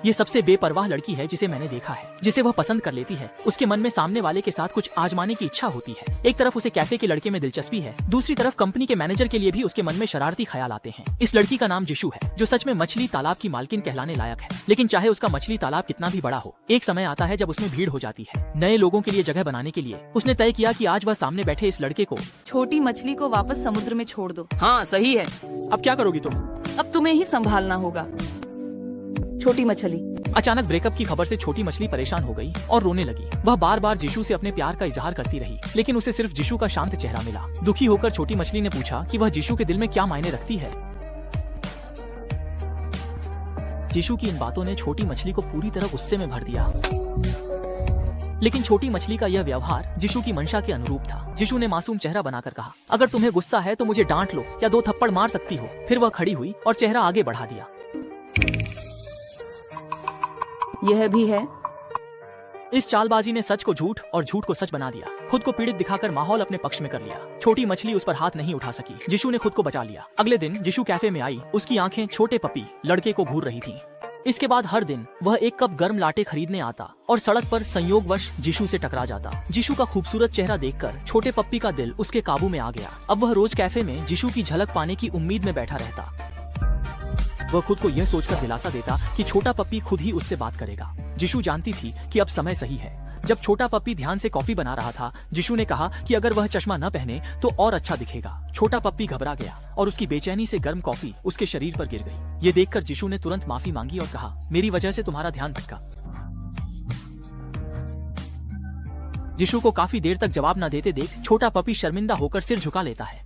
ये सबसे बेपरवाह लड़की है जिसे मैंने देखा है, जिसे वह पसंद कर लेती है। उसके मन में सामने वाले के साथ कुछ आजमाने की इच्छा होती है। एक तरफ उसे कैफे के लड़के में दिलचस्पी है, दूसरी तरफ कंपनी के मैनेजर के लिए भी उसके मन में शरारती ख्याल आते हैं। इस लड़की का नाम जिशु है, जो सच में मछली तालाब की मालकिन कहलाने लायक है। लेकिन चाहे उसका मछली तालाब कितना भी बड़ा हो, एक समय आता है जब उसमें भीड़ हो जाती है। नए लोगों के लिए जगह बनाने के लिए उसने तय किया कि आज वह सामने बैठे इस लड़के को छोटी मछली को वापस समुद्र में छोड़ दो। हाँ सही है। अब क्या करोगी तुम? अब तुम्हें ही संभालना होगा। छोटी मछली। अचानक ब्रेकअप की खबर से छोटी मछली परेशान हो गई और रोने लगी। वह बार बार जिशु से अपने प्यार का इजहार करती रही, लेकिन उसे सिर्फ जिशु का शांत चेहरा मिला। दुखी होकर छोटी मछली ने पूछा कि वह जिशु के दिल में क्या मायने रखती है। जिशु की इन बातों ने छोटी मछली को पूरी तरह गुस्से में भर दिया, लेकिन छोटी मछली का यह व्यवहार जिशु की मंशा के अनुरूप था। जिशु ने मासूम चेहरा बनाकर कहा, अगर तुम्हें गुस्सा है तो मुझे डांट लो या 2 थप्पड़ मार सकती हो। फिर वह खड़ी हुई और चेहरा आगे बढ़ा दिया। यह भी है। इस चालबाजी ने सच को झूठ और झूठ को सच बना दिया। खुद को पीड़ित दिखाकर माहौल अपने पक्ष में कर लिया। छोटी मछली उस पर हाथ नहीं उठा सकी। जिशु ने खुद को बचा लिया। अगले दिन जिशु कैफे में आई। उसकी आंखें छोटे पपी लड़के को घूर रही थीं। इसके बाद हर दिन वह 1 कप गर्म लाटे खरीदने आता और सड़क पर संयोगवश जिशु से टकरा जाता। जिशु का खूबसूरत चेहरा देखकर छोटे पप्पी का दिल उसके काबू में आ गया। अब वह रोज कैफे में जिशु की झलक पाने की उम्मीद में बैठा रहता। वह खुद को यह सोचकर दिलासा देता कि छोटा पप्पी खुद ही उससे बात करेगा। जिशु जानती थी कि अब समय सही है। जब छोटा पप्पी ध्यान से कॉफी बना रहा था, जिशु ने कहा कि अगर वह चश्मा न पहने तो और अच्छा दिखेगा। छोटा पप्पी घबरा गया और उसकी बेचैनी से गर्म कॉफी उसके शरीर पर गिर गई। ये देखकर जिशु ने तुरंत माफी मांगी और कहा, मेरी वजह से तुम्हारा ध्यान भटका। जिशु को काफी देर तक जवाब न देते देख छोटा पप्पी शर्मिंदा होकर सिर झुका लेता है।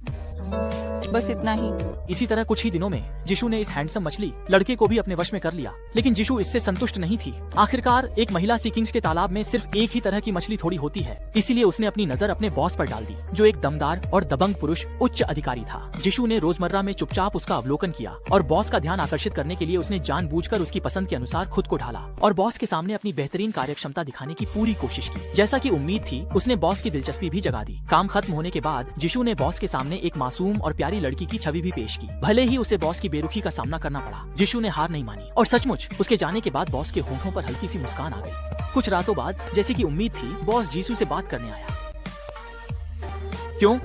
बस इतना ही। इसी तरह कुछ ही दिनों में जिशु ने इस हैंडसम मछली लड़के को भी अपने वश में कर लिया। लेकिन जिशु इससे संतुष्ट नहीं थी। आखिरकार एक महिला सी किंग्स के तालाब में सिर्फ एक ही तरह की मछली थोड़ी होती है, इसीलिए उसने अपनी नजर अपने बॉस पर डाल दी, जो एक दमदार और दबंग पुरुष उच्च अधिकारी था। जिशु ने रोजमर्रा में चुपचाप उसका अवलोकन किया और बॉस का ध्यान आकर्षित करने के लिए उसने जानबूझकर उसकी पसंद के अनुसार खुद को ढाला और बॉस के सामने अपनी बेहतरीन कार्यक्षमता दिखाने की पूरी कोशिश की। जैसा की उम्मीद थी, उसने बॉस की दिलचस्पी भी जगा दी। काम खत्म होने के बाद जिशु ने बॉस के सामने एक मासूम और प्यारी लड़की की छवि भी पेश की। भले ही उसे बॉस की बेरुखी का सामना करना पड़ा, जिशु ने हार नहीं मानी और सचमुच उसके जाने के बाद बॉस के होठों पर हल्की सी मुस्कान आ गई। कुछ रातों बाद, जैसे कि उम्मीद थी, बॉस जिशु से बात करने आया। क्यों?